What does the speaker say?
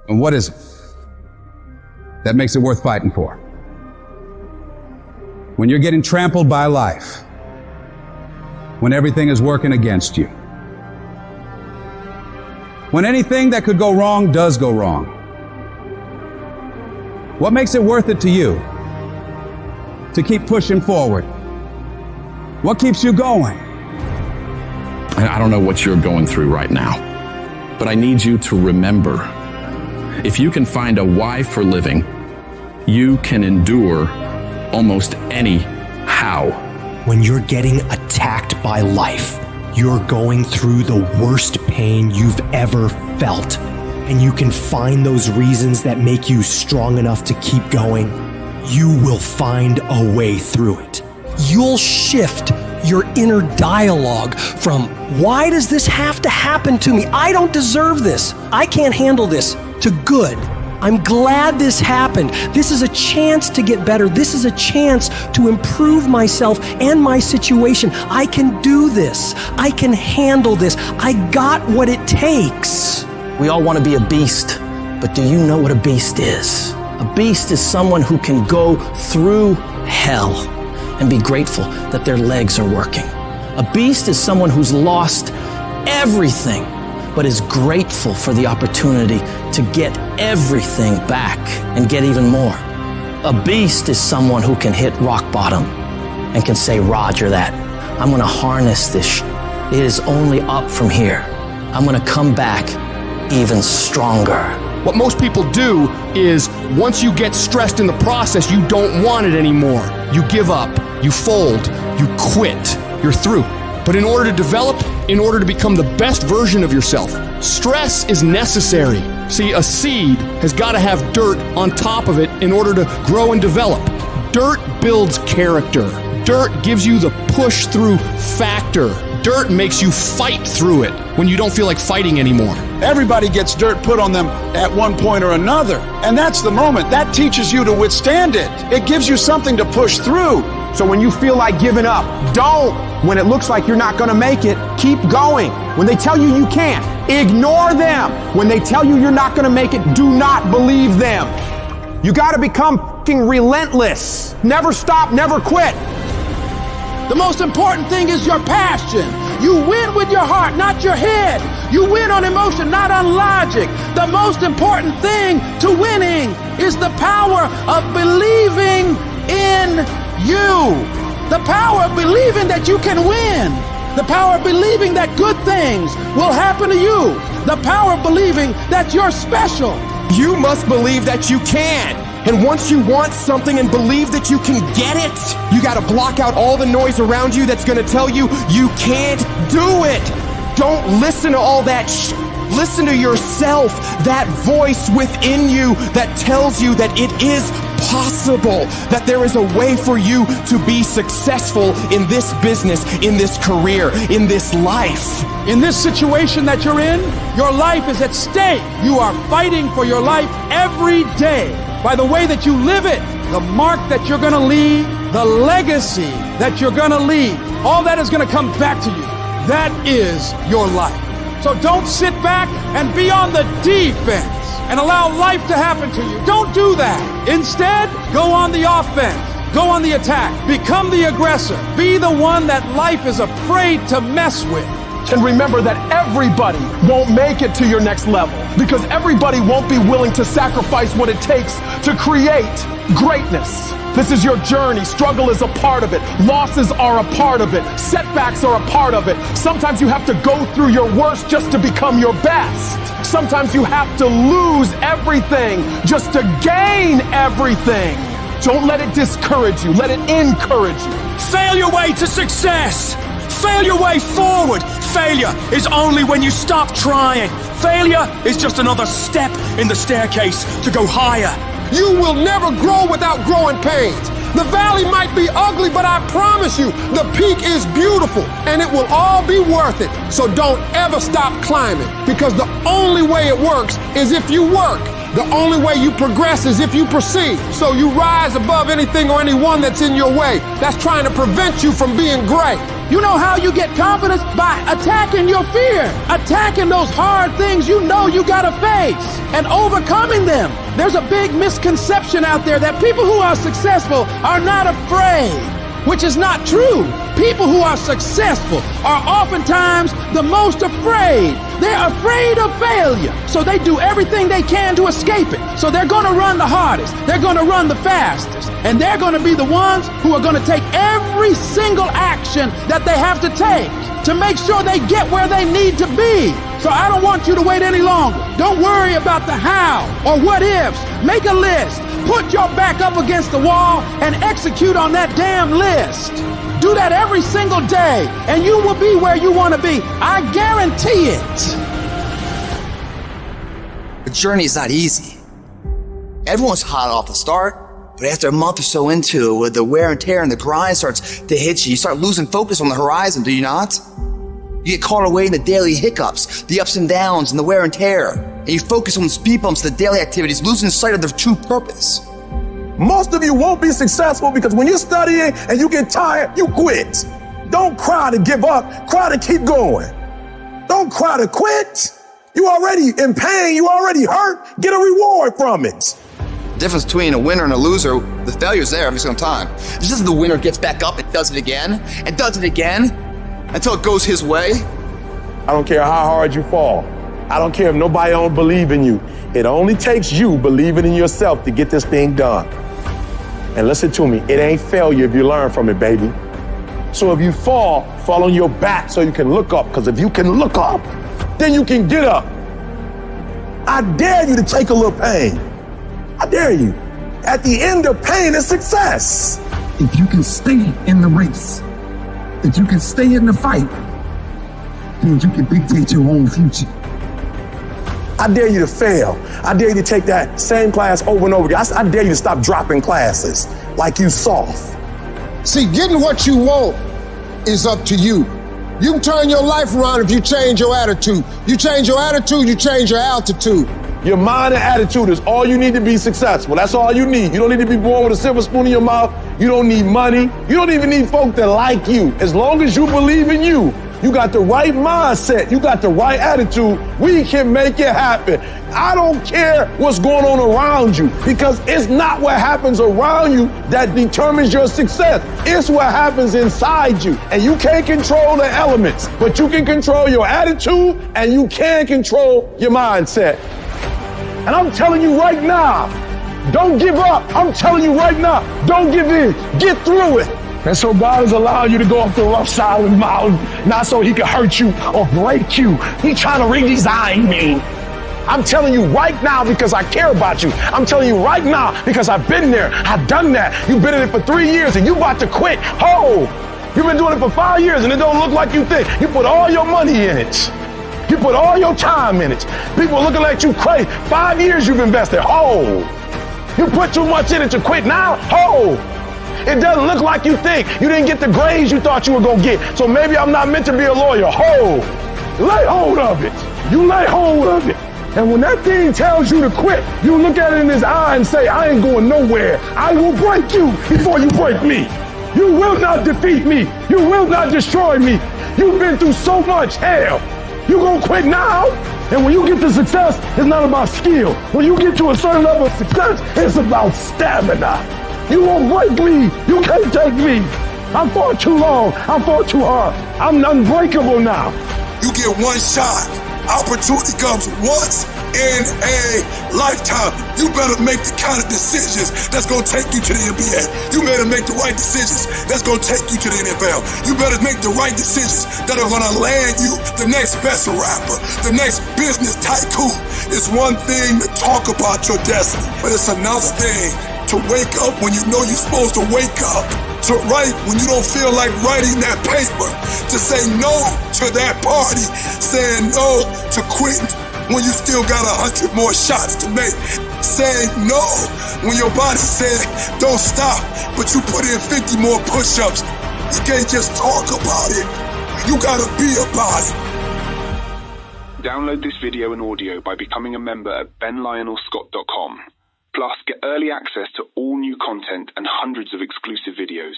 And what is it that makes it worth fighting for? When you're getting trampled by life, when everything is working against you, when anything that could go wrong does go wrong, what makes it worth it to you to keep pushing forward? What keeps you going? I don't know what you're going through right now, but I need you to remember, if you can find a why for living, you can endure almost any how. When you're getting attacked by life, you're going through the worst pain you've ever felt, and you can find those reasons that make you strong enough to keep going, you will find a way through it. You'll shift your inner dialogue from, why does this have to happen to me? I don't deserve this. I can't handle this, to good. I'm glad this happened. This is a chance to get better. This is a chance to improve myself and my situation. I can do this. I can handle this. I got what it takes. We all want to be a beast, but do you know what a beast is? A beast is someone who can go through hell and be grateful that their legs are working. A beast is someone who's lost everything, but is grateful for the opportunity to get everything back and get even more. A beast is someone who can hit rock bottom and can say, Roger that. I'm gonna harness this. It is only up from here. I'm gonna come back even stronger. What most people do is, once you get stressed in the process, you don't want it anymore. You give up, you fold, you quit, you're through. But in order to develop, in order to become the best version of yourself, stress is necessary. See, a seed has got to have dirt on top of it in order to grow and develop. Dirt builds character. Dirt gives you the push-through factor. Dirt makes you fight through it when you don't feel like fighting anymore. Everybody gets dirt put on them at one point or another. And that's the moment. That teaches you to withstand it. It gives you something to push through. So when you feel like giving up, don't. When it looks like you're not going to make it, keep going. When they tell you you can't, ignore them. When they tell you you're not going to make it, do not believe them. You got to become fucking relentless. Never stop, never quit. The most important thing is your passion. You win with your heart, not your head. You win on emotion, not on logic. The most important thing to winning is the power of believing in you. The power of believing that you can win. The power of believing that good things will happen to you. The power of believing that you're special. You must believe that you can. And once you want something and believe that you can get it, you got to block out all the noise around you that's going to tell you you can't do it. Don't listen to all that Listen to yourself, that voice within you that tells you that it is possible, that there is a way for you to be successful in this business, in this career, in this life. In this situation that you're in, your life is at stake. You are fighting for your life every day by the way that you live it, the mark that you're going to leave, the legacy that you're going to leave. All that is going to come back to you. That is your life. So don't sit back and be on the defense and allow life to happen to you. Don't do that. Instead, go on the offense. Go on the attack. Become the aggressor. Be the one that life is afraid to mess with. And remember that everybody won't make it to your next level, because everybody won't be willing to sacrifice what it takes to create greatness. This is your journey. Struggle is a part of it. Losses are a part of it. Setbacks are a part of it. Sometimes you have to go through your worst just to become your best. Sometimes you have to lose everything just to gain everything. Don't let it discourage you. Let it encourage you. Fail your way to success. Fail your way forward. Failure is only when you stop trying. Failure is just another step in the staircase to go higher. You will never grow without growing pains. The valley might be ugly, but I promise you, the peak is beautiful, and it will all be worth it. So don't ever stop climbing, because the only way it works is if you work. The only way you progress is if you proceed. So you rise above anything or anyone that's in your way that's trying to prevent you from being great. You know how you get confidence? By attacking your fear, attacking those hard things you know you gotta face and overcoming them. There's a big misconception out there that people who are successful are not afraid, which is not true. People who are successful are oftentimes the most afraid. They're afraid of failure, so they do everything they can to escape it. So they're gonna run the hardest, they're gonna run the fastest, and they're gonna be the ones who are gonna take every single action that they have to take to make sure they get where they need to be. So I don't want you to wait any longer. Don't worry about the how or what ifs. Make a list. Put your back up against the wall and execute on that damn list. Do that every single day, and you will be where you want to be. I guarantee it. The journey is not easy. Everyone's hot off the start, but after a month or so into it, with the wear and tear and the grind starts to hit you, you start losing focus on the horizon, do you not? You get caught away in the daily hiccups, the ups and downs, and the wear and tear. And you focus on the speed bumps, the daily activities, losing sight of their true purpose. Most of you won't be successful because when you're studying and you get tired, you quit. Don't cry to give up, cry to keep going. Don't cry to quit. You already in pain, you already hurt, get a reward from it. The difference between a winner and a loser, the failure's there every single time. It's just the winner gets back up and does it again, and does it again, until it goes his way. I don't care how hard you fall. I don't care if nobody don't believe in you. It only takes you believing in yourself to get this thing done. And listen to me, it ain't failure if you learn from it, baby. So if you fall on your back so you can look up, because if you can look up, then you can get up. I dare you to take a little pain. I dare you. At the end of pain is success. If you can stay in the race, if you can stay in the fight, then you can dictate your own future. I dare you to fail. I dare you to take that same class over and over again. I dare you to stop dropping classes like you soft. See, getting what you want is up to you. You can turn your life around if you change your attitude. You change your attitude, you change your altitude. Your mind and attitude is all you need to be successful. That's all you need. You don't need to be born with a silver spoon in your mouth. You don't need money. You don't even need folk that like you. As long as you believe in you, you got the right mindset, you got the right attitude, we can make it happen. I don't care what's going on around you, because it's not what happens around you that determines your success. It's what happens inside you. And you can't control the elements, but you can control your attitude and you can control your mindset. And I'm telling you right now, don't give up. I'm telling you right now, don't give in. Get through it. And so God is allowing you to go up the rough side of the mountain, not so he can hurt you or break you. He's trying to redesign you. I'm telling you right now because I care about you. I'm telling you right now because I've been there. I've done that. You've been in it for 3 years and you about to quit. Oh, you've been doing it for 5 years and it don't look like you think. You put all your money in it. You put all your time in it. People are looking at you crazy. 5 years you've invested. Oh, you put too much in it to quit now. Oh. It doesn't look like you think. You didn't get the grades you thought you were going to get. So maybe I'm not meant to be a lawyer. Lay hold of it. You lay hold of it. And when that thing tells you to quit, you look at it in his eye and say, I ain't going nowhere. I will break you before you break me. You will not defeat me. You will not destroy me. You've been through so much hell. You going to quit now? And when you get to success, it's not about skill. When you get to a certain level of success, it's about stamina. You won't break me. You can't take me. I fought too long. I fought too hard. I'm unbreakable now. You get one shot. Opportunity comes once in a lifetime. You better make the kind of decisions that's going to take you to the NBA. You better make the right decisions that's going to take you to the NFL. You better make the right decisions that are going to land you the next best rapper, the next business tycoon. It's one thing to talk about your destiny, but it's another thing to wake up when you know you're supposed to wake up, to write when you don't feel like writing that paper, to say no to that party, saying no to quitting when you still got 100 more shots to make, saying no when your body said don't stop, but you put in 50 more push-ups. You can't just talk about it. You gotta be about it. Download this video and audio by becoming a member at benlionelscott.com. Plus, get early access to all new content and hundreds of exclusive videos.